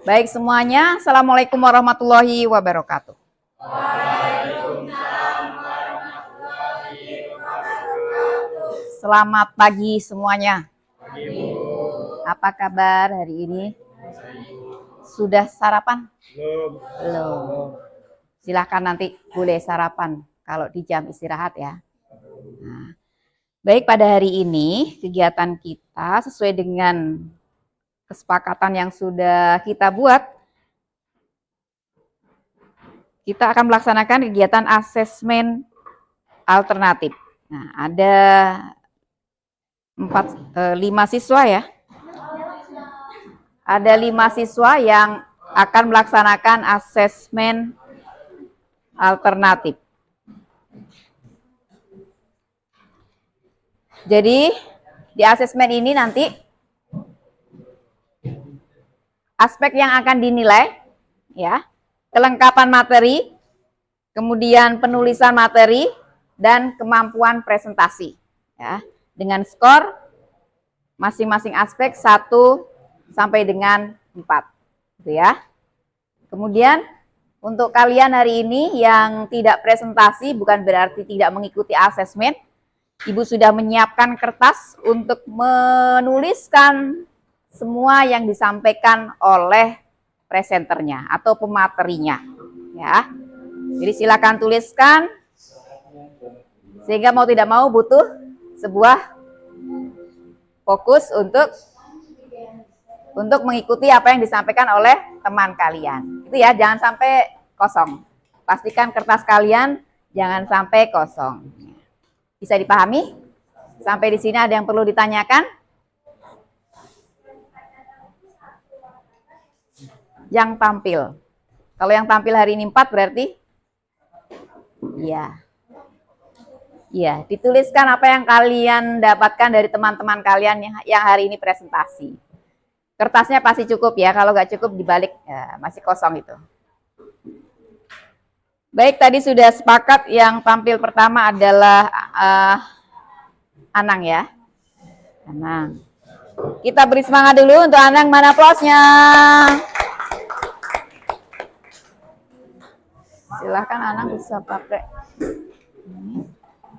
Baik semuanya, Assalamualaikum warahmatullahi wabarakatuh. Selamat pagi semuanya. Apa kabar hari ini? Sudah sarapan? Belum. Silahkan nanti boleh sarapan kalau di jam istirahat ya. Nah, baik, pada hari ini kegiatan kita sesuai dengan kesepakatan yang sudah kita buat. Kita akan melaksanakan kegiatan asesmen alternatif. Nah, ada 5 siswa ya. Ada 5 siswa yang akan melaksanakan asesmen alternatif. Jadi di asesmen ini nanti aspek yang akan dinilai ya, kelengkapan materi, kemudian penulisan materi dan kemampuan presentasi ya, dengan skor masing-masing aspek 1 sampai dengan 4 gitu ya. Kemudian untuk kalian hari ini yang tidak presentasi bukan berarti tidak mengikuti asesmen. Ibu sudah menyiapkan kertas untuk menuliskan semua yang disampaikan oleh presenternya atau pematerinya ya. Jadi silakan tuliskan, sehingga mau tidak mau butuh sebuah fokus untuk mengikuti apa yang disampaikan oleh teman kalian. Itu ya, jangan sampai kosong. Pastikan kertas kalian jangan sampai kosong. Bisa dipahami? Sampai di sini ada yang perlu ditanyakan? Yang tampil. Kalau yang tampil hari ini 4 berarti? Iya. Iya, dituliskan apa yang kalian dapatkan dari teman-teman kalian yang hari ini presentasi. Kertasnya pasti cukup ya, kalau nggak cukup dibalik ya, masih kosong itu. Baik, tadi sudah sepakat yang tampil pertama adalah Anang ya. Anang. Kita beri semangat dulu untuk Anang, mana aplausnya? Silahkan Anang bisa pakai.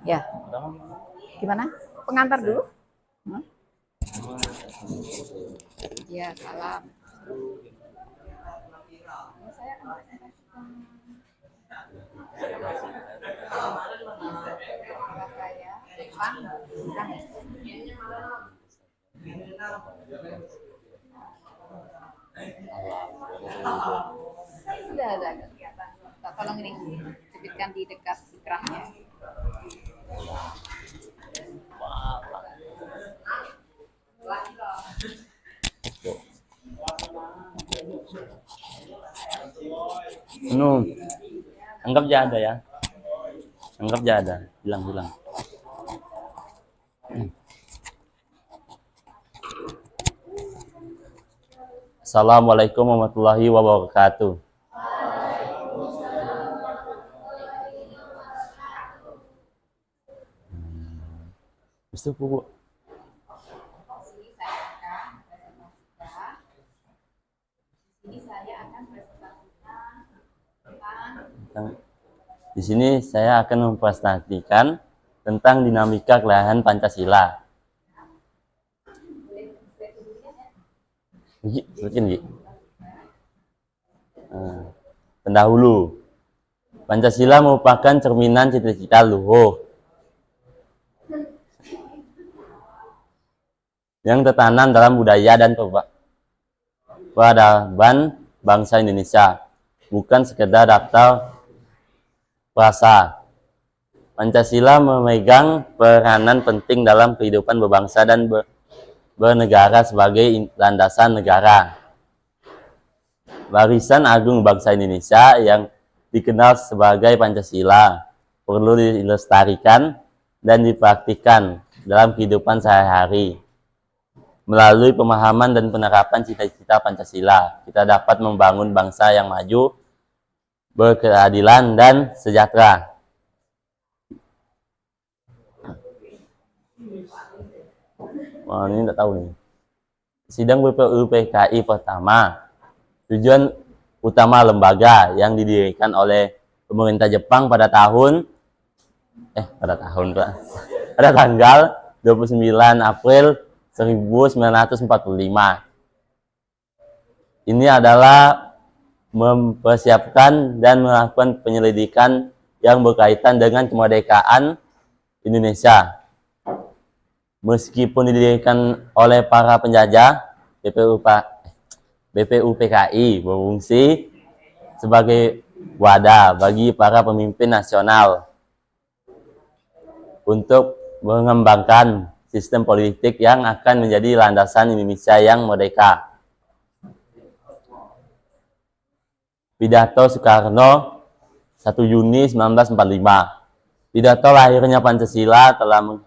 Ya. Gimana? Pengantar dulu? Ya, salam. Sudah ada kegiatan. Tolong ini sebutkan di dekat ikrahnya. Anggap aja ada ya. Anggap aja ada. Bilang. Assalamualaikum warahmatullahi wabarakatuh. Bisa Bu. Di sini saya akan mempresentasikan tentang dinamika kelahiran Pancasila. Pendahulu, Pancasila merupakan cerminan cita-cita luhur yang tertanam dalam budaya dan peradaban bangsa Indonesia, bukan sekedar daftar frasa. Pancasila memegang peranan penting dalam kehidupan berbangsa dan bernegara sebagai landasan negara. Warisan agung bangsa Indonesia yang dikenal sebagai Pancasila perlu dilestarikan dan dipraktikkan dalam kehidupan sehari-hari. Melalui pemahaman dan penerapan cita-cita Pancasila, kita dapat membangun bangsa yang maju, berkeadilan, dan sejahtera. Wah, ini tidak tahu nih. Sidang BPUPKI pertama Tujuan utama lembaga yang didirikan oleh pemerintah Jepang pada tanggal 29 April 1945. Ini adalah mempersiapkan dan melakukan penyelidikan yang berkaitan dengan kemerdekaan Indonesia. Meskipun didirikan oleh para penjajah, BPUPKI berfungsi sebagai wadah bagi para pemimpin nasional untuk mengembangkan sistem politik yang akan menjadi landasan Indonesia yang merdeka. Pidato Soekarno 1 Juni 1945. Pidato lahirnya Pancasila telah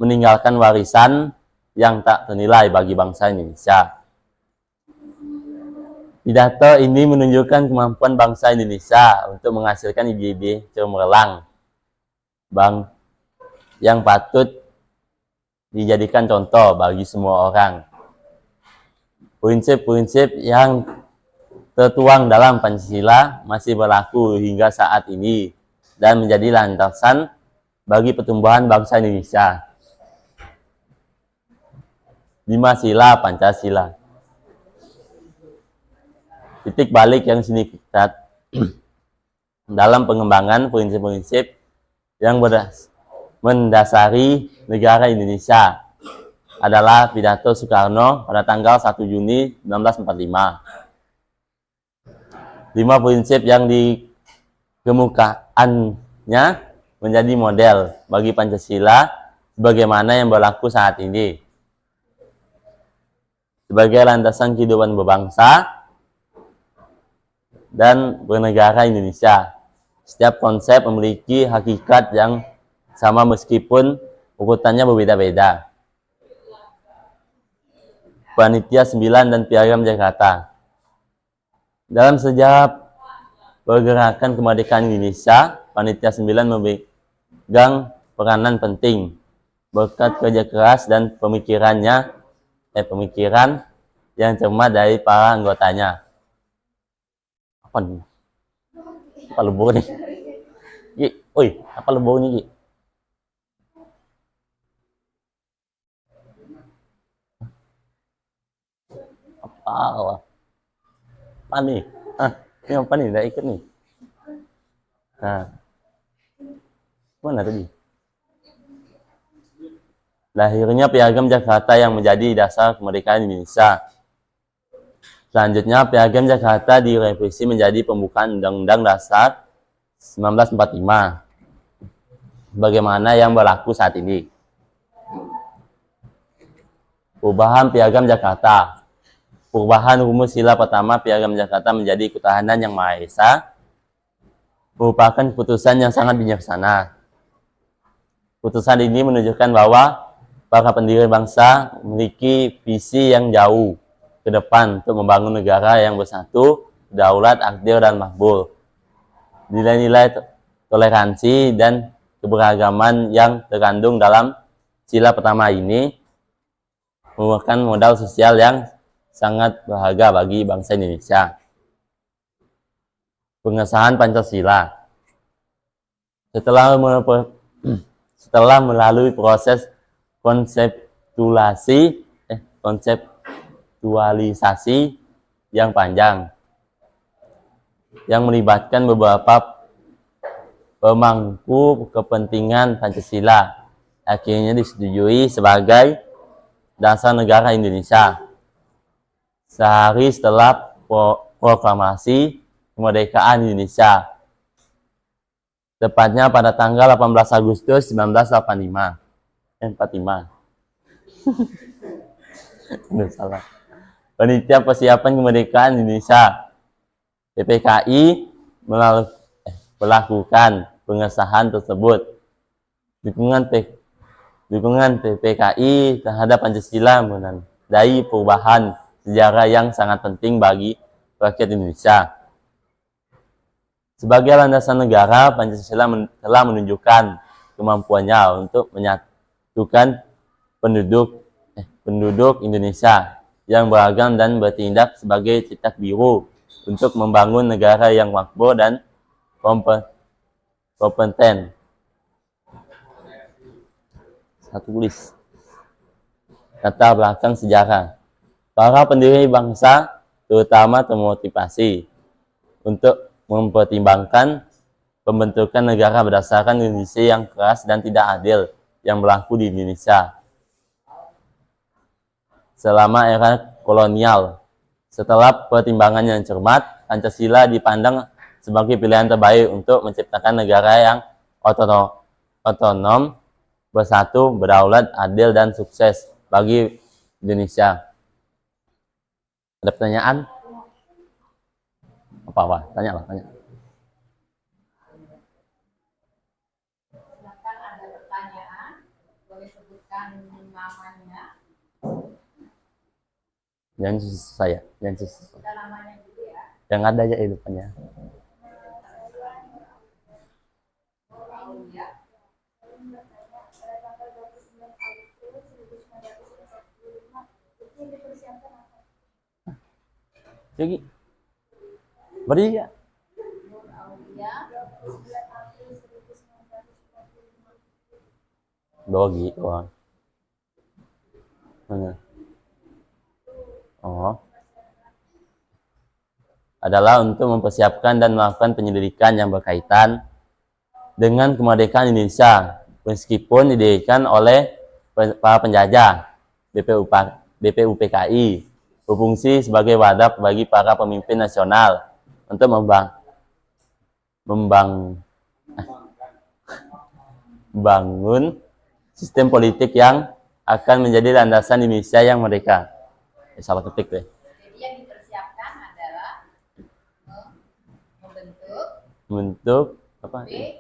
meninggalkan warisan yang tak ternilai bagi bangsa Indonesia. Pidato ini menunjukkan kemampuan bangsa Indonesia untuk menghasilkan ide-ide cemerlang yang patut dijadikan contoh bagi semua orang. Prinsip-prinsip yang tertuang dalam Pancasila masih berlaku hingga saat ini dan menjadi landasan bagi pertumbuhan bangsa Indonesia. 5 sila Pancasila. Titik balik yang signifikan dalam pengembangan prinsip-prinsip yang mendasari negara Indonesia adalah pidato Soekarno pada tanggal 1 Juni 1945. 5 prinsip yang dikemukaannya menjadi model bagi Pancasila sebagaimana yang berlaku saat ini. Sebagai landasan kehidupan berbangsa dan bernegara Indonesia. Setiap konsep memiliki hakikat yang sama meskipun urutannya berbeda-beda. Panitia 9 dan Piagam Jakarta. Dalam sejarah pergerakan kemerdekaan Indonesia, Panitia 9 memegang peranan penting berkat kerja keras dan pemikiran yang cermat dari para anggotanya. Apa nih? Apa lebur nih? Apa lebur nih, Ki? Apa nih? Ini apa nih? Nggak ikut nih. Nah, mana tadi? Lahirnya Piagam Jakarta yang menjadi dasar kemerdekaan Indonesia. Selanjutnya, Piagam Jakarta direvisi menjadi pembukaan Undang-Undang Dasar 1945, bagaimana yang berlaku saat ini. Perubahan Piagam Jakarta. Perubahan rumus sila pertama Piagam Jakarta menjadi ketahanan yang Maha Esa merupakan keputusan yang sangat bijaksana. Putusan ini menunjukkan bahwa para pendiri bangsa memiliki visi yang jauh ke depan untuk membangun negara yang bersatu, berdaulat, adil, dan makmur. Nilai-nilai toleransi dan keberagaman yang terkandung dalam sila pertama ini merupakan modal sosial yang sangat berharga bagi bangsa Indonesia. Pengesahan Pancasila. Setelah melalui proses konseptualisasi yang panjang, yang melibatkan beberapa pemangku kepentingan Pancasila, akhirnya disetujui sebagai dasar negara Indonesia. Sehari setelah proklamasi kemerdekaan Indonesia, tepatnya pada tanggal 18 Agustus 1945. 45. Salah. Panitia Persiapan Kemerdekaan Indonesia PPKI melakukan pengesahan tersebut. Dukungan PPKI terhadap Pancasila menandai perubahan sejarah yang sangat penting bagi rakyat Indonesia. Sebagai landasan negara, Pancasila telah menunjukkan kemampuannya untuk menyatukan penduduk Indonesia yang beragam dan bertindak sebagai cetak biru untuk membangun negara yang makmur dan kompeten. Satu tulis. Latar belakang sejarah. Para pendiri bangsa terutama termotivasi untuk mempertimbangkan pembentukan negara berdasarkan kondisi yang keras dan tidak adil yang berlaku di Indonesia selama era kolonial. Setelah pertimbangan yang cermat, Pancasila dipandang sebagai pilihan terbaik untuk menciptakan negara yang otonom, bersatu, berdaulat, adil, dan sukses bagi Indonesia. Ada pertanyaan? Apa? Tanya. Silakan ada pertanyaan, boleh sebutkan namanya. Jangan susus saya, jangan susus. Kita namanya dulu ya. Yang ada aja depannya. Aulia. Jadi, beri ya. Aulia. Dogi, wah. Mana? Oh. Adalah untuk mempersiapkan dan melakukan penyelidikan yang berkaitan dengan kemerdekaan Indonesia, meskipun didirikan oleh para penjajah. BPUPKI berfungsi sebagai wadah bagi para pemimpin nasional untuk membangun sistem politik yang akan menjadi landasan Indonesia yang merdeka. Salah ketik deh. Jadi yang dipersiapkan adalah membentuk apa? PKI.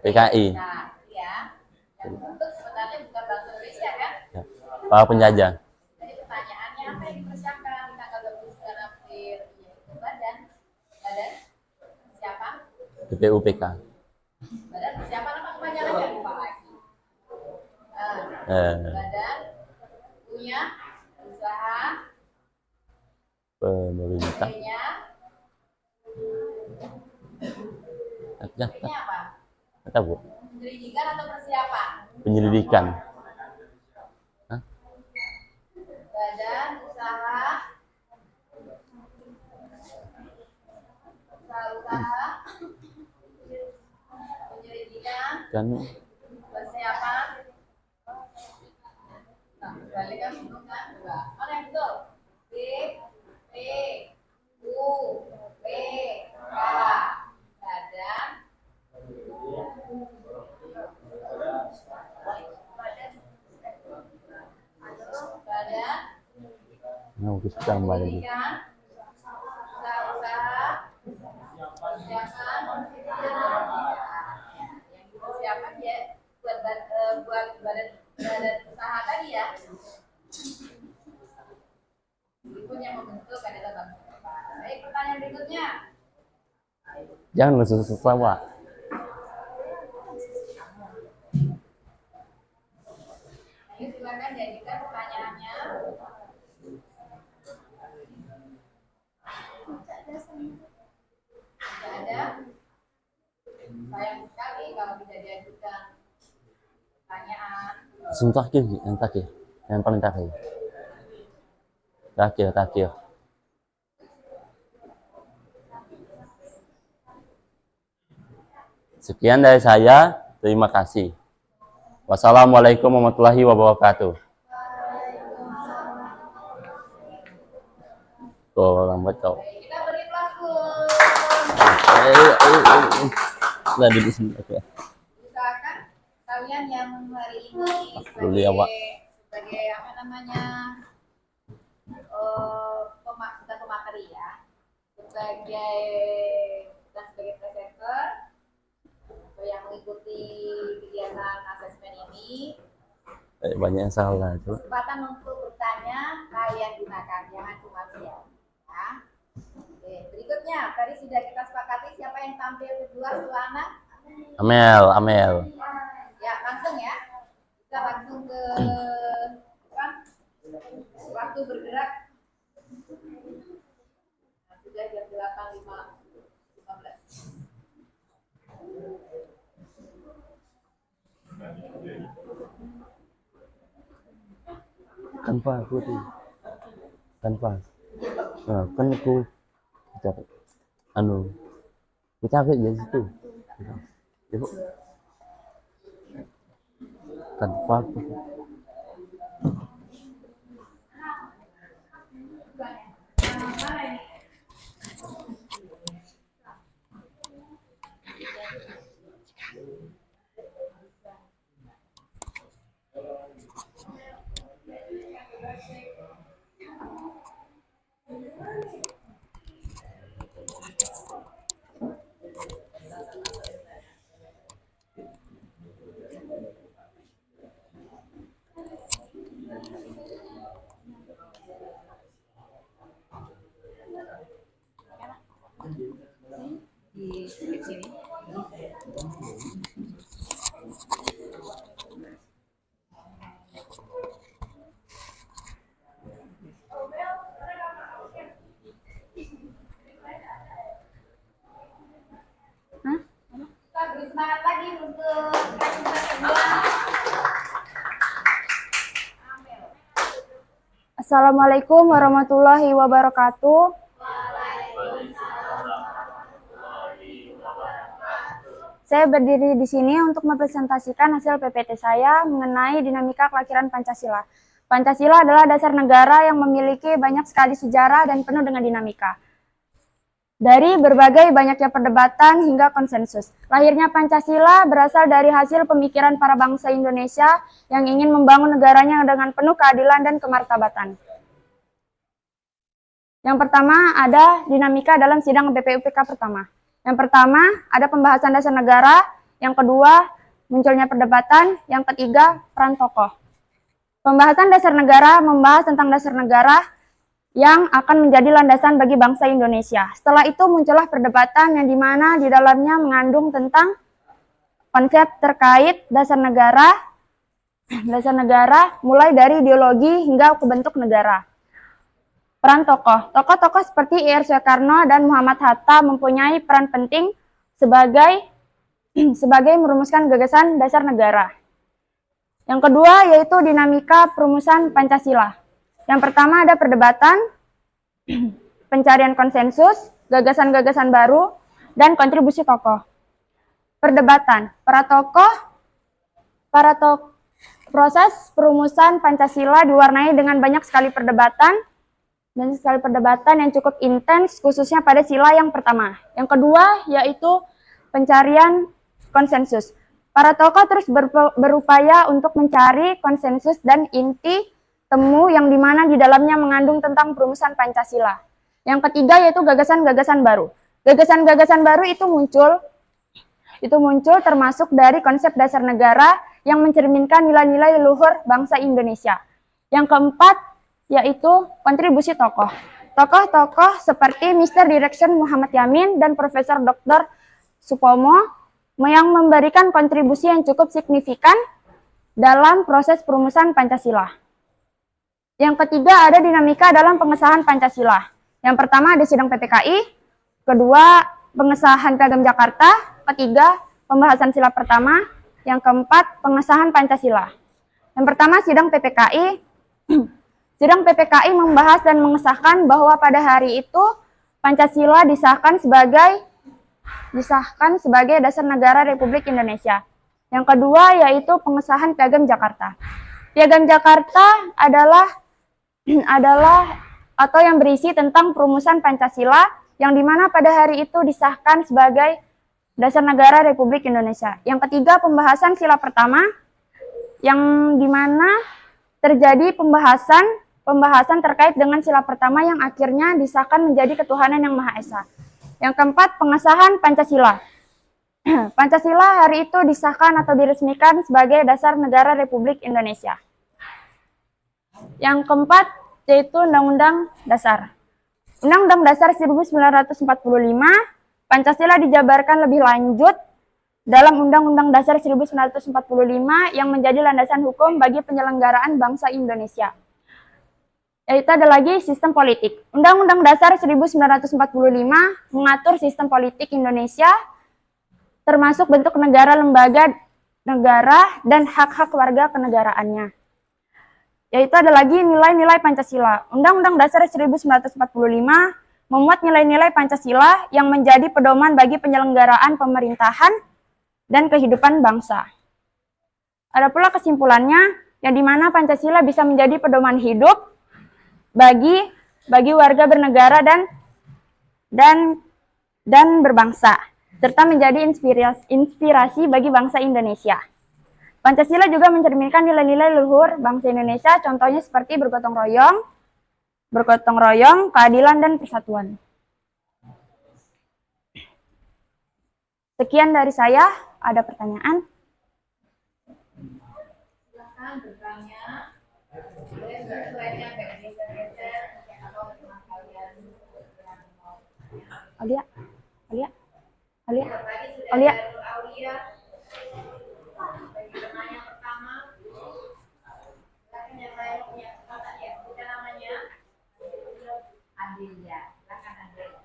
PKI. Nah, ya. Yang membentuk sebenarnya bukan bangsa Indonesia kan? Ya. Para penjajah. Jadi pertanyaannya apa yang dipersiapkan di tanggal 29 April? Yaitu badan siapa? BPUPK. Badan siapa nama kepanjangannya? Lupa lagi. Badan punya usaha Pemerintah. P-nya Ya, P-nya apa? tahu. Penyelidikan atau persiapan? Penyelidikan. Hah? Badan usaha penyelidikan Kan persiapan. Nah, balik kan bingung kan? Coba. Mana yang betul? B P U P K. Badan mau kita tambah lagi. pendidikan usaha persiapan yang dipersiapkan ya buat badan usaha tadi ya. Berikut yang membentuk adalah bangsa. Baik, pertanyaan berikutnya. Jangan susu sawah. Ayo silakan jadikan pertanyaannya. Tidak ada. Sayang sekali kalau tidak diajukan pertanyaan. Langsung terakhir, yang paling terakhir. Terakhir. Sekian dari saya. Terima kasih. Wassalamualaikum warahmatullahi wabarakatuh. Kau lambat kau. Kita beri pelaku. Sudah di sini. Oke. Usahakan kalian yang hari ini Dulu ya, Pak. sebagai apa namanya bukan pemateri ya, sebagai presenter atau yang mengikuti kegiatan asesmen ini, Banyak yang salah itu. kesempatan untuk bertanya kalian gunakan, jangan cuma diam. Ya. Oke, berikutnya tadi sudah kita sepakati siapa yang tampil kedua, Luana. Amel. Ya, langsung ya. Kita langsung ke Waktu bergerak sudah jam 8.15. Tanpa aku tuh. Tanpa. Nah, kan aku cari aku cari dari situ. Ibu. Tanpa aku. Di sini. Kita beri semangat lagi untuk Assalamualaikum warahmatullahi wabarakatuh. Saya berdiri di sini untuk mempresentasikan hasil PPT saya mengenai dinamika kelahiran Pancasila. Pancasila adalah dasar negara yang memiliki banyak sekali sejarah dan penuh dengan dinamika. Dari berbagai banyaknya perdebatan hingga konsensus. Lahirnya Pancasila berasal dari hasil pemikiran para bangsa Indonesia yang ingin membangun negaranya dengan penuh keadilan dan kemartabatan. Yang pertama ada dinamika dalam sidang BPUPK pertama. Yang pertama ada pembahasan dasar negara, yang kedua munculnya perdebatan, yang ketiga peran tokoh. Pembahasan dasar negara membahas tentang dasar negara yang akan menjadi landasan bagi bangsa Indonesia. Setelah itu muncullah perdebatan yang dimana di dalamnya mengandung tentang konsep terkait dasar negara mulai dari ideologi hingga ke bentuk negara. Peran tokoh. Tokoh-tokoh seperti Ir Soekarno dan Muhammad Hatta mempunyai peran penting sebagai merumuskan gagasan dasar negara. Yang kedua yaitu dinamika perumusan Pancasila. Yang pertama ada perdebatan, pencarian konsensus, gagasan-gagasan baru, dan kontribusi tokoh. Perdebatan. Proses perumusan Pancasila diwarnai dengan banyak sekali perdebatan yang cukup intens, khususnya pada sila yang pertama. Yang kedua yaitu pencarian konsensus. Para tokoh terus berupaya untuk mencari konsensus dan inti temu yang dimana di dalamnya mengandung tentang perumusan Pancasila. Yang ketiga yaitu gagasan-gagasan baru. Gagasan-gagasan baru itu muncul termasuk dari konsep dasar negara yang mencerminkan nilai-nilai leluhur bangsa Indonesia. Yang keempat yaitu kontribusi tokoh. Tokoh-tokoh seperti Mr. Direction Muhammad Yamin dan Profesor Dr. Supomo yang memberikan kontribusi yang cukup signifikan dalam proses perumusan Pancasila. Yang ketiga ada dinamika dalam pengesahan Pancasila. Yang pertama ada sidang PPKI, kedua pengesahan Piagam Jakarta, ketiga pembahasan sila pertama, yang keempat pengesahan Pancasila. Yang pertama sidang PPKI. Sidang PPKI membahas dan mengesahkan bahwa pada hari itu Pancasila disahkan sebagai dasar negara Republik Indonesia. Yang kedua yaitu pengesahan Piagam Jakarta. Piagam Jakarta adalah atau yang berisi tentang perumusan Pancasila yang dimana pada hari itu disahkan sebagai dasar negara Republik Indonesia. Yang ketiga pembahasan sila pertama yang dimana terjadi pembahasan terkait dengan sila pertama yang akhirnya disahkan menjadi ketuhanan yang Maha Esa. Yang keempat, pengesahan Pancasila. Pancasila hari itu disahkan atau diresmikan sebagai dasar negara Republik Indonesia. Yang keempat, yaitu Undang-Undang Dasar. Undang-Undang Dasar 1945, Pancasila dijabarkan lebih lanjut dalam Undang-Undang Dasar 1945 yang menjadi landasan hukum bagi penyelenggaraan bangsa Indonesia. Yaitu ada lagi sistem politik. Undang-Undang Dasar 1945 mengatur sistem politik Indonesia, termasuk bentuk negara, lembaga negara, dan hak-hak warga kenegaraannya. Yaitu ada lagi nilai-nilai Pancasila. Undang-Undang Dasar 1945 memuat nilai-nilai Pancasila yang menjadi pedoman bagi penyelenggaraan pemerintahan dan kehidupan bangsa. Ada pula kesimpulannya, yang dimana Pancasila bisa menjadi pedoman hidup bagi warga bernegara dan berbangsa, serta menjadi inspirasi bagi bangsa Indonesia. Pancasila juga mencerminkan nilai-nilai luhur bangsa Indonesia, contohnya seperti bergotong royong, keadilan, dan persatuan. Sekian dari saya. Ada pertanyaan? Silakan bertanya. Boleh slide-nya agak geser-geser atau teman kalian yang mau. Alia? Tadi sudah Alia? ada Nur Aulia. Bagi pertanyaan pertama, silakan yang lain punya kesempatan ya. Sudah namanya? Adelia. Silakan Adelia.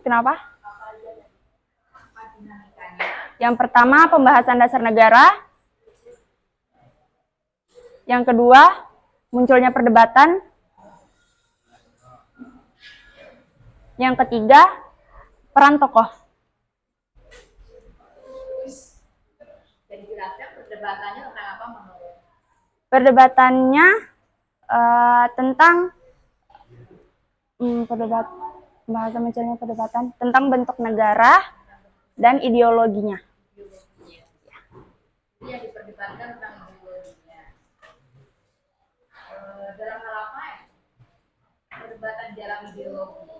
Kenapa? Yang pertama, pembahasan dasar negara. Yang kedua, munculnya perdebatan. Yang ketiga, peran tokoh. Jadi jelaskan perdebatannya tentang apa menurut? Perdebatannya tentang bahasa munculnya perdebatan tentang bentuk negara dan ideologinya. Ini yang diperdebatkan tentang ideologinya. Dalam hal apa ya? Perdebatan dalam ideologi.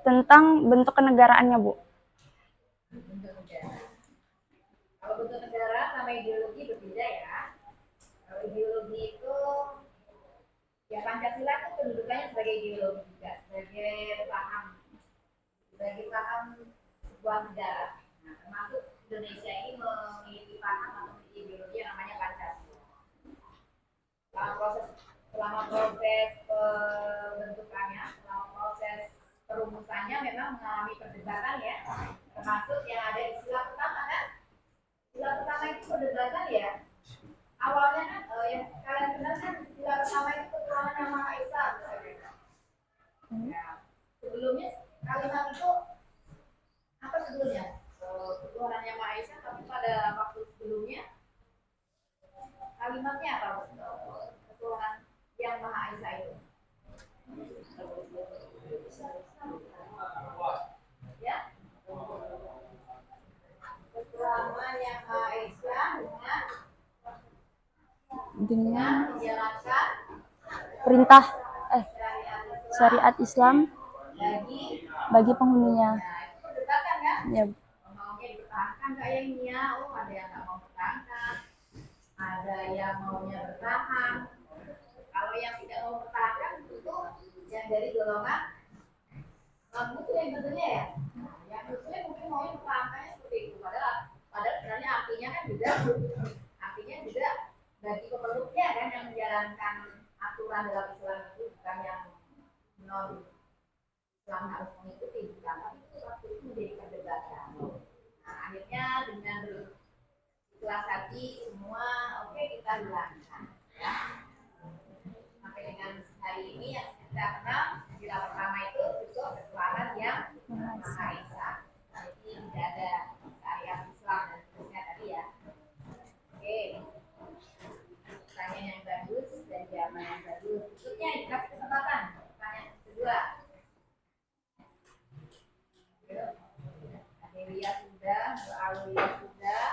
Tentang bentuk kenegaraannya, Bu. Bentuk negara. Kalau bentuk negara sama ideologi berbeda ya. Kalau ideologi itu ya Pancasila itu kedudukannya sebagai ideologi juga, sebagai paham sebuah negara. Nah, termasuk Indonesia ini memiliki paham atau memiliki ideologi yang namanya Pancasila. Selama proses pembentukannya, selama proses perumusannya memang mengalami perdebatan ya, termasuk yang ada di sila pertama kan. Sila pertama itu perdebatan ya. Awalnya kan yang kalian kenal kan sila pertama itu ketuhanan yang Maha Esa. Ya, sebelumnya kalimat itu apa sebelumnya? Ketuhanan yang Maha Esa, tapi pada waktu sebelumnya kalimatnya apa? Ketuhanan yang Maha Esa itu. Ya. Ketuhanan yang Maha Esa dengan menjalankan Perintah syariat Islam bagi penghuninya. Nah, itu perdebatan kan? Ya. Maunya dipertahankan nggak yang ini ya? Oh, ada yang nggak mau bertahankan, ada yang maunya bertahan. Kalau yang tidak mau bertahankan itu yang dari golongan muslim yang tentunya ya. Yang muslim mungkin maunya bertahankannya seperti itu. Padahal sebenarnya artinya juga bagi pemeluknya kan yang menjalankan aturan dalam Islam itu bukan yang non Islam harus mengikuti, bukan, tapi itu waktu itu menjadi perdebatan. Nah, akhirnya dengan ikhlas hati semua oke, kita hilangkan ya. Sampai dengan hari ini yang kita kenal sila pertama itu ketuhanan yang Maha Esa. Jadi tidak ada syariat Islam dan seterusnya tadi ya. Oke, pertanyaan yang bagus dan jawaban yang bagus. Berikutnya dikasih kesempatan. Pertanyaan kedua. Adelia sudah, Aulia sudah.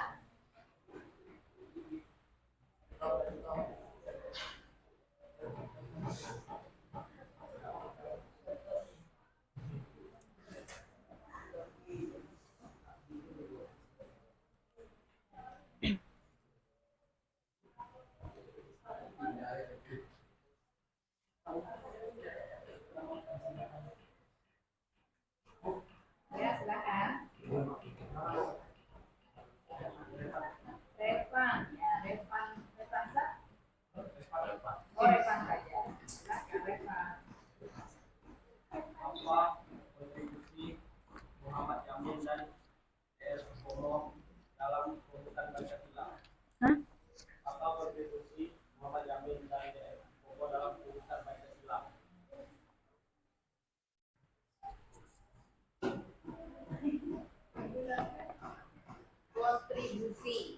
kontribusi Muhammad Yamin dan PS Komo dalam perumusan Pancasila? Hah? Apa kontribusi Muhammad Yamin dan PS Komo dalam perumusan Pancasila? Kontribusi.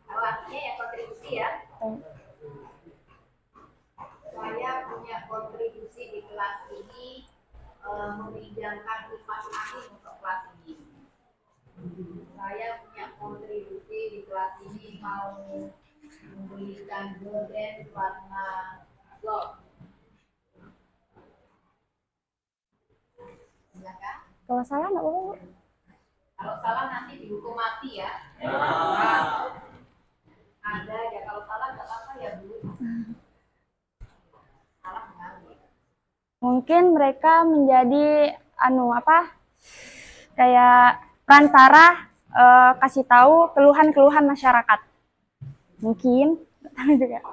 Kalau artinya ya kontribusi ya. Saya punya kontribusi di kelas ini meminjamkan kipas angin untuk kelas ini. Saya punya kontribusi di kelas ini mau membelikan gorden warna gold. Silakan. Kalau salah nggak apa-apa, Bu. Kalau salah nanti dihukum mati ya. Ada ya, kalau salah nggak apa-apa ya Bu. Salah nggak? Mungkin mereka menjadi kayak perantara kasih tahu keluhan-keluhan masyarakat. Mungkin, nggak tahu juga.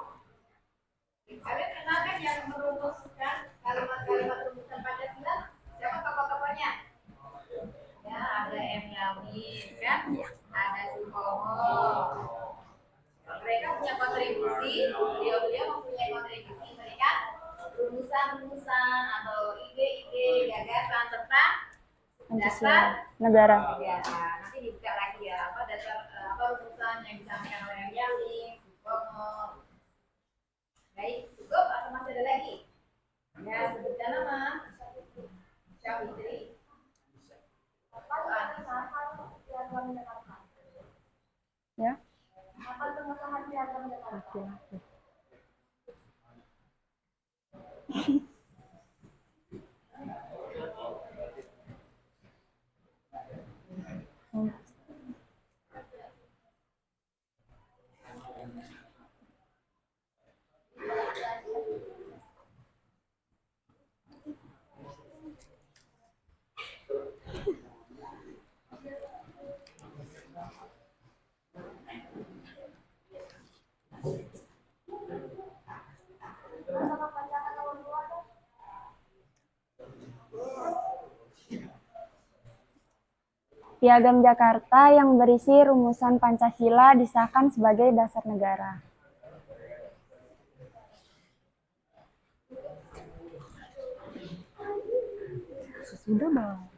Kalian kenal kan yang merumuskan kalimat-kalimat rumusan Pancasila? Siapa tokoh-tokohnya? Ya, ada M. Yamin, kan? Ada Sukomo. Mereka punya kontribusi, beliau-beliau mempunyai kontribusi memberikan rumusan-rumusan atau ide-ide gagasan tentang dasar Negara. negara. Nanti dibuka lagi ya, apa dasar apa rumusan yang disampaikan oleh M. Yamin, Sukomo. Baik, cukup atau masih ada lagi? Ya, sebutkan nama. Syafitri. Ya. Piagam Jakarta yang berisi rumusan Pancasila disahkan sebagai dasar negara. Sudah, Bang.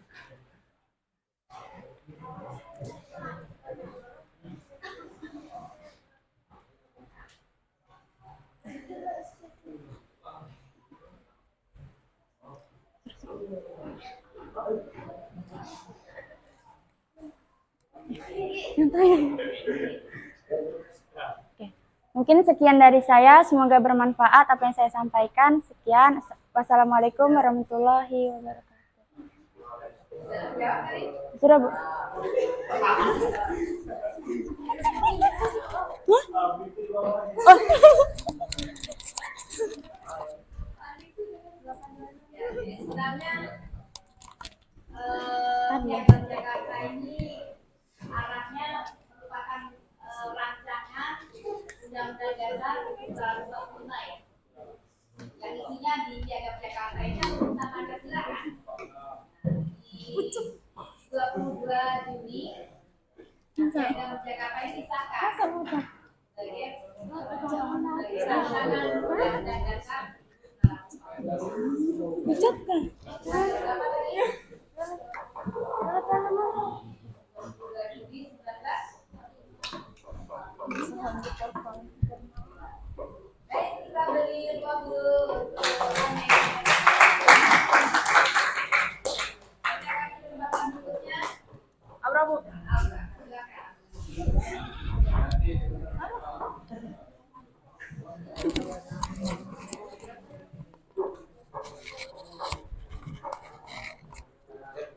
Oke. Mungkin sekian dari saya, semoga bermanfaat apa yang saya sampaikan. Sekian, wassalamualaikum warahmatullahi wabarakatuh. Sudah, Bu. Oh. Sebenarnya Piagam Jakarta ini arahnya merupakan rancangan undang-undang dasar sempurna ya. Yang isinya di Piagam Jakarta ini tentang Pancasila kan. Di 22 Juni Piagam Jakarta ini disahkan sebagai rancangan undang-undang dasar.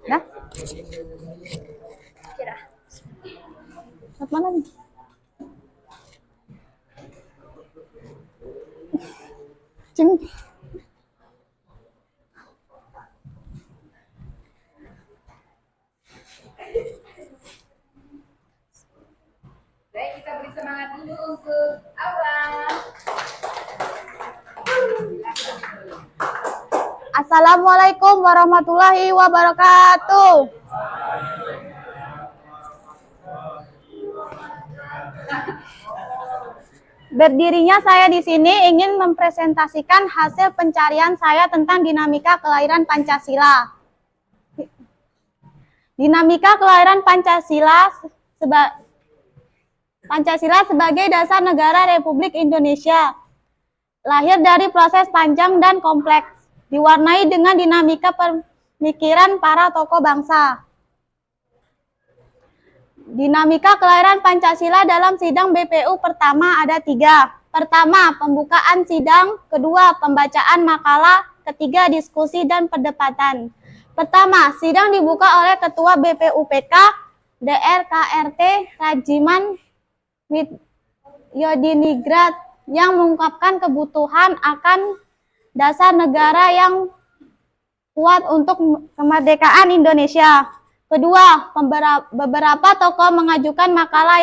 Nah, kira. Mana nih? Cing. Baik, kita beri semangat dulu untuk Aura. Asal Assalamualaikum warahmatullahi wabarakatuh. Berdirinya saya di sini ingin mempresentasikan hasil pencarian saya tentang dinamika kelahiran Pancasila. Dinamika kelahiran Pancasila sebagai dasar negara Republik Indonesia lahir dari proses panjang dan kompleks, diwarnai dengan dinamika pemikiran para tokoh bangsa. Dinamika kelahiran Pancasila dalam sidang BPU pertama ada 3. Pertama, pembukaan sidang. Kedua, pembacaan makalah. Ketiga, diskusi dan perdebatan. Pertama, sidang dibuka oleh Ketua BPUPK Dr. KRT Rajiman Widyodiningrat yang mengungkapkan kebutuhan akan dasar negara yang kuat untuk kemerdekaan Indonesia. Kedua, beberapa tokoh mengajukan makalah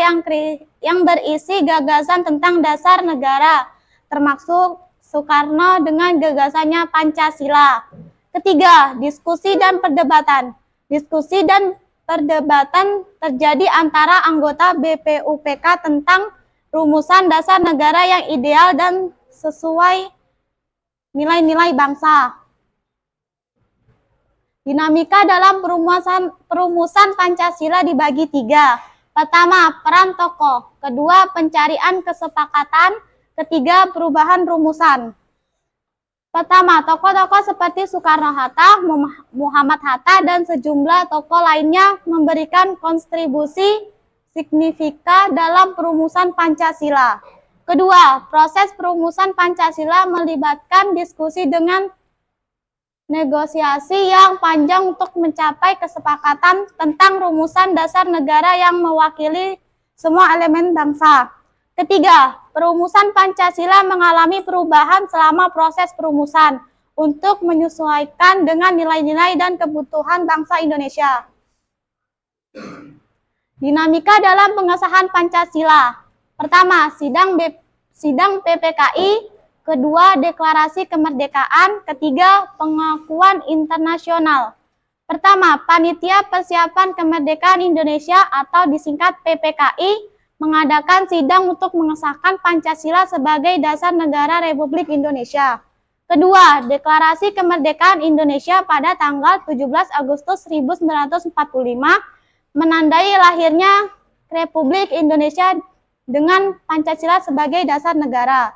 yang berisi gagasan tentang dasar negara, termasuk Soekarno dengan gagasannya Pancasila. Ketiga, diskusi dan perdebatan. Diskusi dan perdebatan terjadi antara anggota BPUPK tentang rumusan dasar negara yang ideal dan sesuai nilai-nilai bangsa. Dinamika dalam perumusan Pancasila dibagi 3. Pertama, peran tokoh. Kedua, pencarian kesepakatan. Ketiga, perubahan rumusan. Pertama, tokoh-tokoh seperti Soekarno-Hatta, Muhammad Hatta, dan sejumlah tokoh lainnya memberikan kontribusi signifikan dalam perumusan Pancasila. Kedua, proses perumusan Pancasila melibatkan diskusi dengan negosiasi yang panjang untuk mencapai kesepakatan tentang rumusan dasar negara yang mewakili semua elemen bangsa. Ketiga, perumusan Pancasila mengalami perubahan selama proses perumusan untuk menyesuaikan dengan nilai-nilai dan kebutuhan bangsa Indonesia. Dinamika dalam pengesahan Pancasila. Pertama, sidang PPKI. Kedua, deklarasi kemerdekaan. Ketiga, pengakuan internasional. Pertama, Panitia Persiapan Kemerdekaan Indonesia atau disingkat PPKI mengadakan sidang untuk mengesahkan Pancasila sebagai dasar negara Republik Indonesia. Kedua, Deklarasi Kemerdekaan Indonesia pada tanggal 17 Agustus 1945 menandai lahirnya Republik Indonesia dengan Pancasila sebagai dasar negara.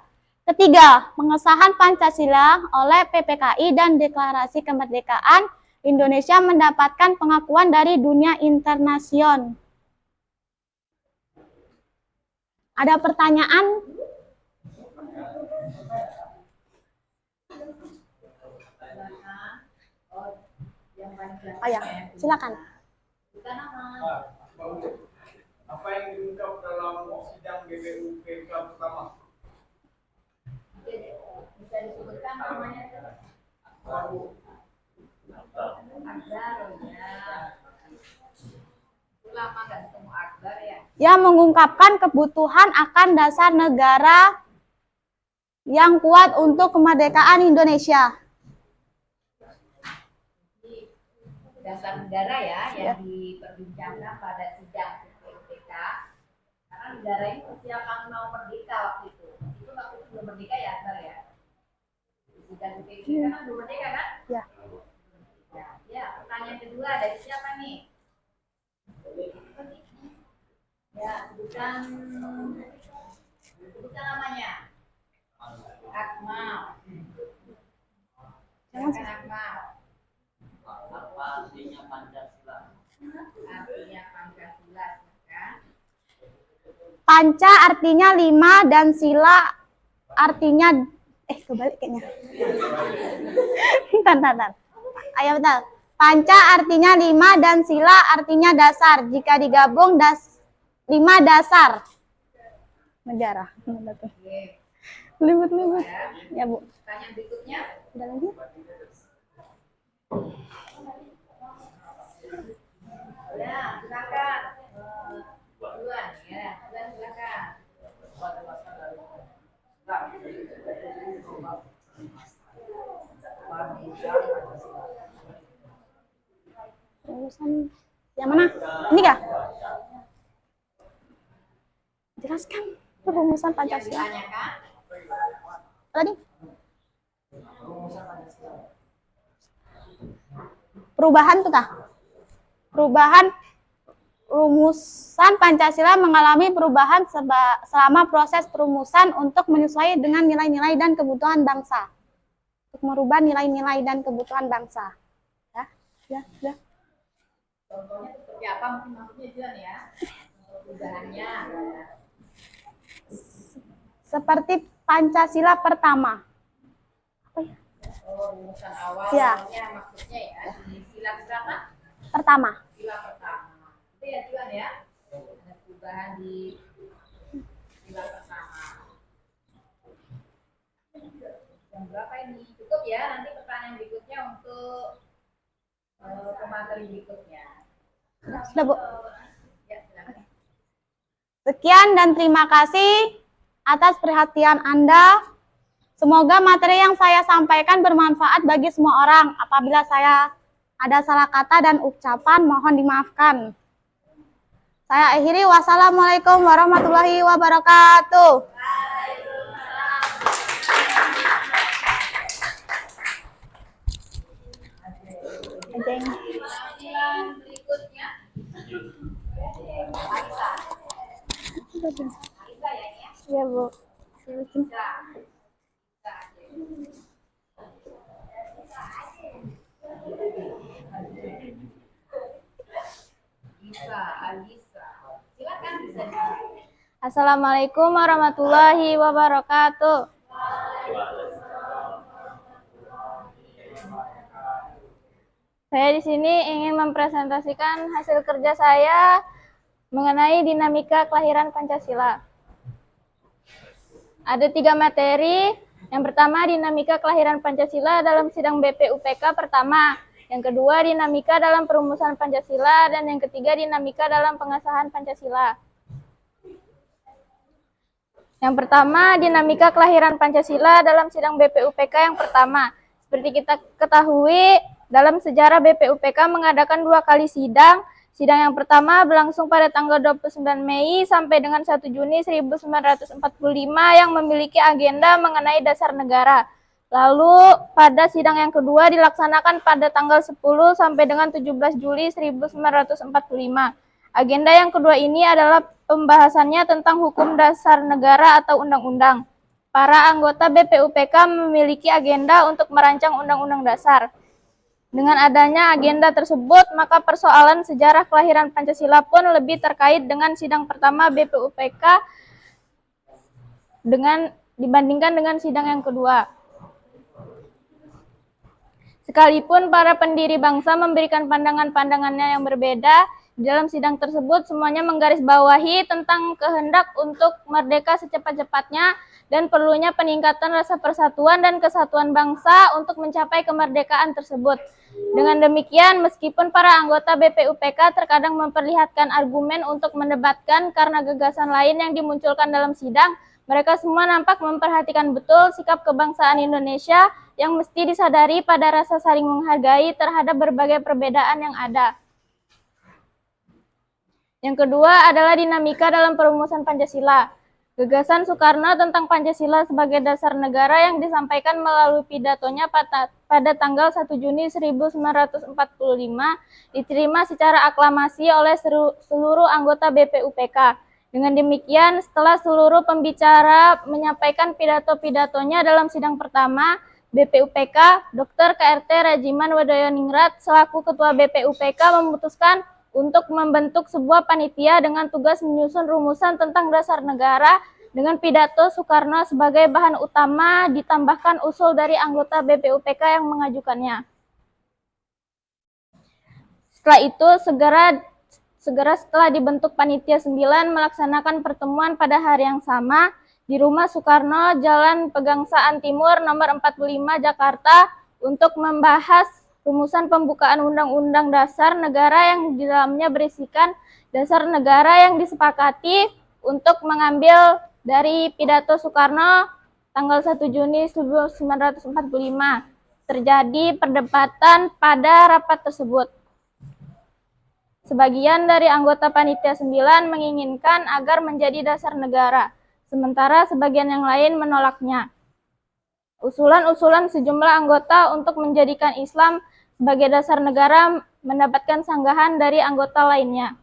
Ketiga, pengesahan Pancasila oleh PPKI dan Deklarasi Kemerdekaan Indonesia mendapatkan pengakuan dari dunia internasional. Ada pertanyaan? Oh ya, silakan. Apa yang diungkap dalam sidang BPUPK pertama? Bisa disebutkan namanya? Akbar, ya. Lama nggak ketemu Akbar ya? Yang mengungkapkan kebutuhan akan dasar negara yang kuat untuk kemerdekaan Indonesia. Dasar negara ya, yang diperbincangkan pada sidang PPK. Karena negara ini persiapan mau merdeka waktu itu. Itu waktu itu belum merdeka ya, Akbar ya? Sidang PPK kan belum merdeka kan? Ya. Ya, pertanyaan kedua dari siapa nih? Ya, sebutkan namanya. Akmal. Silakan Akmal. Apa artinya Pancasila? Artinya Pancasila, kan? Panca artinya 5 dan sila artinya kebalik kayaknya. Bentar. Ayo bentar. Panca artinya 5 dan sila artinya dasar. Jika digabung 5 dasar. Negara. Libut. Ya, Bu. Pertanyaan berikutnya. Ada lagi? Ya, silakan. Duluan ya. Silakan. Perumusan yang mana? Ini kah? Jelaskan perumusan Pancasila. Tadi? Perubahan tuh kah? Perubahan rumusan Pancasila mengalami perubahan selama proses perumusan untuk menyesuaikan dengan nilai-nilai dan kebutuhan bangsa. Untuk merubah nilai-nilai dan kebutuhan bangsa. Ya. Contohnya seperti apa? Mungkin maksudnya jalan ya. Perubahannya. Seperti Pancasila pertama. Apa ya? Oh, rumusan awal. Ya. Maksudnya ya di sila berapa? Pertama. Sila pertama. Itu ya Juan ya. Ada perubahan di sila pertama. Yang berapa ini? Cukup ya. Nanti pertanyaan berikutnya untuk pemateri berikutnya. Sudah, Bu. Ya, silakan. Sekian dan terima kasih atas perhatian Anda. Semoga materi yang saya sampaikan bermanfaat bagi semua orang. Apabila saya ada salah kata dan ucapan, mohon dimaafkan. Saya akhiri. Wassalamualaikum warahmatullahi wabarakatuh. Pertanyaan berikutnya. Ya, Bu. Alisa. Silakan bisa. Assalamualaikum warahmatullahi wabarakatuh. Saya di sini ingin mempresentasikan hasil kerja saya mengenai dinamika kelahiran Pancasila. Ada 3 materi. Yang pertama, dinamika kelahiran Pancasila dalam sidang BPUPK pertama. Yang kedua, dinamika dalam perumusan Pancasila. Dan yang ketiga, dinamika dalam pengesahan Pancasila. Yang pertama, dinamika kelahiran Pancasila dalam sidang BPUPK yang pertama. Seperti kita ketahui, dalam sejarah BPUPK mengadakan 2 kali sidang. Sidang yang pertama berlangsung pada tanggal 29 Mei sampai dengan 1 Juni 1945 yang memiliki agenda mengenai dasar negara. Lalu pada sidang yang kedua dilaksanakan pada tanggal 10 sampai dengan 17 Juli 1945. Agenda yang kedua ini adalah pembahasannya tentang hukum dasar negara atau undang-undang. Para anggota BPUPK memiliki agenda untuk merancang undang-undang dasar. Dengan adanya agenda tersebut, maka persoalan sejarah kelahiran Pancasila pun lebih terkait dengan sidang pertama BPUPK dibandingkan dengan sidang yang kedua. Sekalipun para pendiri bangsa memberikan pandangan-pandangannya yang berbeda, di dalam sidang tersebut semuanya menggarisbawahi tentang kehendak untuk merdeka secepat-cepatnya dan perlunya peningkatan rasa persatuan dan kesatuan bangsa untuk mencapai kemerdekaan tersebut. Dengan demikian, meskipun para anggota BPUPK terkadang memperlihatkan argumen untuk mendebatkan karena gagasan lain yang dimunculkan dalam sidang, mereka semua nampak memperhatikan betul sikap kebangsaan Indonesia yang mesti disadari pada rasa saling menghargai terhadap berbagai perbedaan yang ada. Yang kedua adalah dinamika dalam perumusan Pancasila. Gagasan Soekarno tentang Pancasila sebagai dasar negara yang disampaikan melalui pidatonya pada tanggal 1 Juni 1945 diterima secara aklamasi oleh seluruh anggota BPUPK. Dengan demikian, setelah seluruh pembicara menyampaikan pidato-pidatonya dalam sidang pertama, BPUPK, Dr. KRT Rajiman Wedayoningrat selaku Ketua BPUPK memutuskan untuk membentuk sebuah panitia dengan tugas menyusun rumusan tentang dasar negara dengan pidato Soekarno sebagai bahan utama ditambahkan usul dari anggota BPUPK yang mengajukannya. Setelah itu, segera setelah dibentuk panitia 9 melaksanakan pertemuan pada hari yang sama di Rumah Soekarno, Jalan Pegangsaan Timur nomor 45 Jakarta untuk membahas rumusan pembukaan Undang-Undang Dasar Negara yang di dalamnya berisikan dasar negara yang disepakati untuk mengambil dari pidato Soekarno tanggal 1 Juni 1945. Terjadi perdebatan pada rapat tersebut. Sebagian dari anggota Panitia 9 menginginkan agar menjadi dasar negara, sementara sebagian yang lain menolaknya. Usulan-usulan sejumlah anggota untuk menjadikan Islam sebagai dasar negara mendapatkan sanggahan dari anggota lainnya.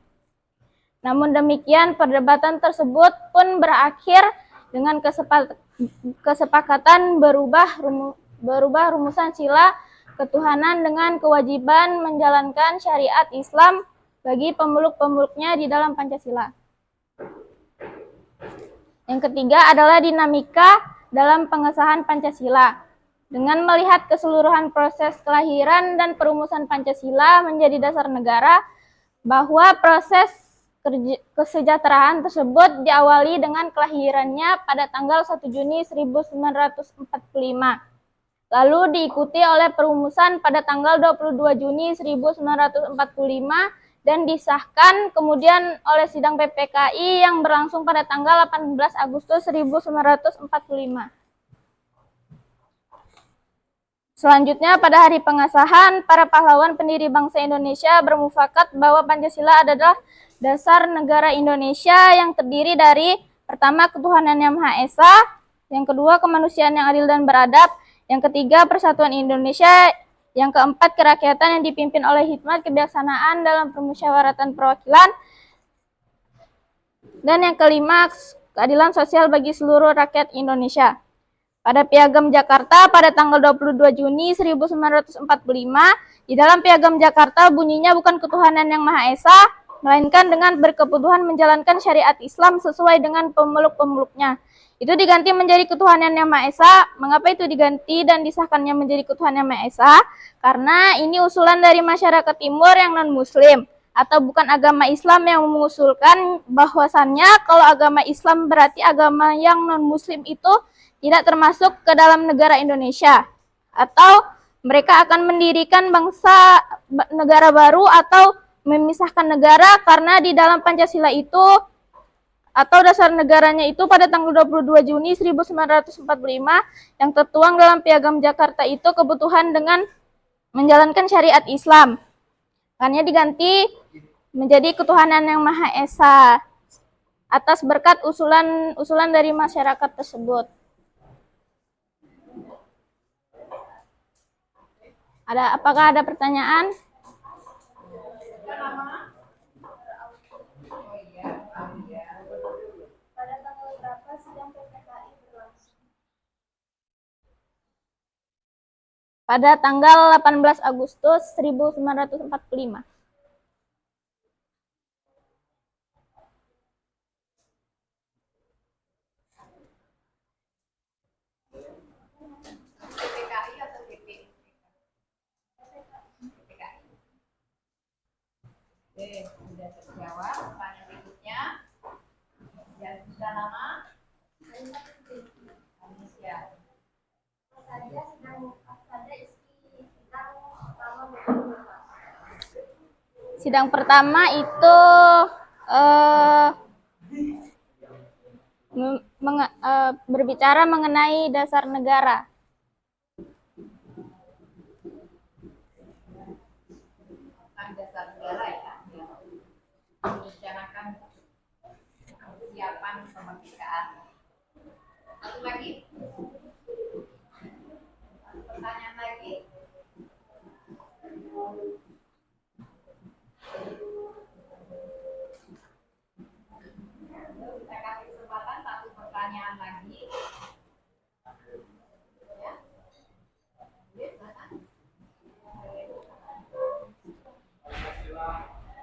Namun demikian, perdebatan tersebut pun berakhir dengan kesepakatan berubah rumusan sila ketuhanan dengan kewajiban menjalankan syariat Islam bagi pemeluk-pemeluknya di dalam Pancasila. Yang ketiga adalah dinamika dalam pengesahan Pancasila. Dengan melihat keseluruhan proses kelahiran dan perumusan Pancasila menjadi dasar negara, bahwa proses kesejahteraan tersebut diawali dengan kelahirannya pada tanggal 1 Juni 1945. Lalu diikuti oleh perumusan pada tanggal 22 Juni 1945 dan disahkan kemudian oleh sidang PPKI yang berlangsung pada tanggal 18 Agustus 1945. Selanjutnya, pada hari pengesahan, para pahlawan pendiri bangsa Indonesia bermufakat bahwa Pancasila adalah dasar negara Indonesia yang terdiri dari pertama, ketuhanan yang Maha Esa, yang kedua, kemanusiaan yang adil dan beradab, yang ketiga, persatuan Indonesia, yang keempat, kerakyatan yang dipimpin oleh hikmat kebijaksanaan dalam permusyawaratan perwakilan, dan yang kelima, keadilan sosial bagi seluruh rakyat Indonesia. Pada Piagam Jakarta pada tanggal 22 Juni 1945, di dalam Piagam Jakarta bunyinya bukan ketuhanan yang Maha Esa, melainkan dengan berkebutuhan menjalankan syariat Islam sesuai dengan pemeluk-pemeluknya. Itu diganti menjadi ketuhanan yang Maha Esa. Mengapa itu diganti dan disahkannya menjadi ketuhanan yang Maha Esa? Karena ini usulan dari masyarakat timur yang non-muslim, atau bukan agama Islam yang mengusulkan bahwasannya kalau agama Islam berarti agama yang non-muslim itu tidak termasuk ke dalam negara Indonesia, atau mereka akan mendirikan negara baru atau memisahkan negara karena di dalam Pancasila itu atau dasar negaranya itu pada tanggal 22 Juni 1945 yang tertuang dalam Piagam Jakarta itu kebutuhan dengan menjalankan syariat Islam. Makanya diganti menjadi ketuhanan yang Maha Esa atas berkat usulan dari masyarakat tersebut. Apakah ada pertanyaan? Pada tanggal berapa sidang PPKI berlangsung? Pada tanggal 18 Agustus 1945. PPKI atau PP? PPKI. Oke, sudah terjawab. Pertanyaan berikutnya. Yang sudah nama? Indonesia. Sidang pertama itu berbicara mengenai dasar negara. Tentang dasar negara ya. Merencanakan persiapan kemerdekaan. Satu lagi. Pertanyaan lagi. Kita kasih kesempatan satu pertanyaan lagi. Ya. Pancasila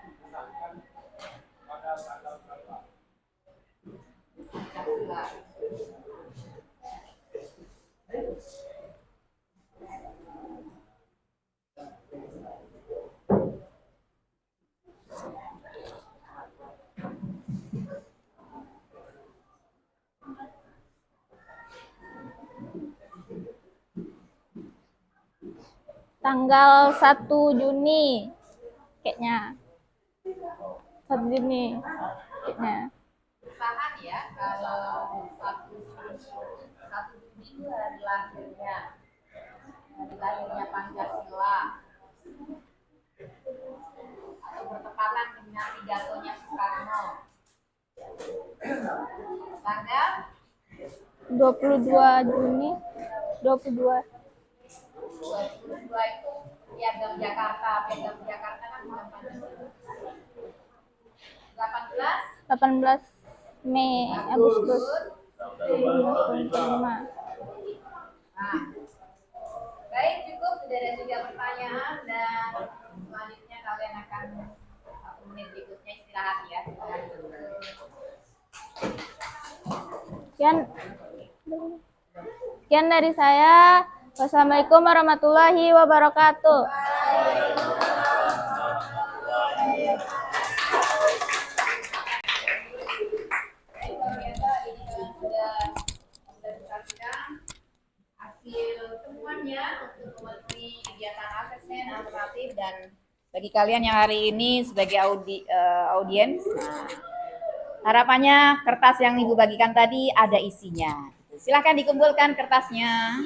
disahkan pada tanggal berapa? Pancasila. Tanggal 1 Juni kayaknya. 1 Juni kayaknya. Usahakan ya kalau satu Juni itu hari lahirnya Pancasila atau bertepatan Tanggal 22 Juni 22. 22 itu Piagam Jakarta. Piagam Jakarta kan bulan Pancasila. 18 18 Mei Agustus 1945. Nah, baik, cukup. Sudah ada 3 pertanyaan dan selanjutnya kalian akan 1 menit berikutnya istirahat ya. Sekian dari saya. Wassalamualaikum warahmatullahi wabarakatuh. Baik, luar biasa. Ini kalian sudah disaksikan hasil temuannya untuk memenuhi kegiatan asesmen alternatif, dan bagi kalian yang hari ini sebagai audiens, harapannya kertas yang Ibu bagikan tadi ada isinya. Silahkan dikumpulkan kertasnya.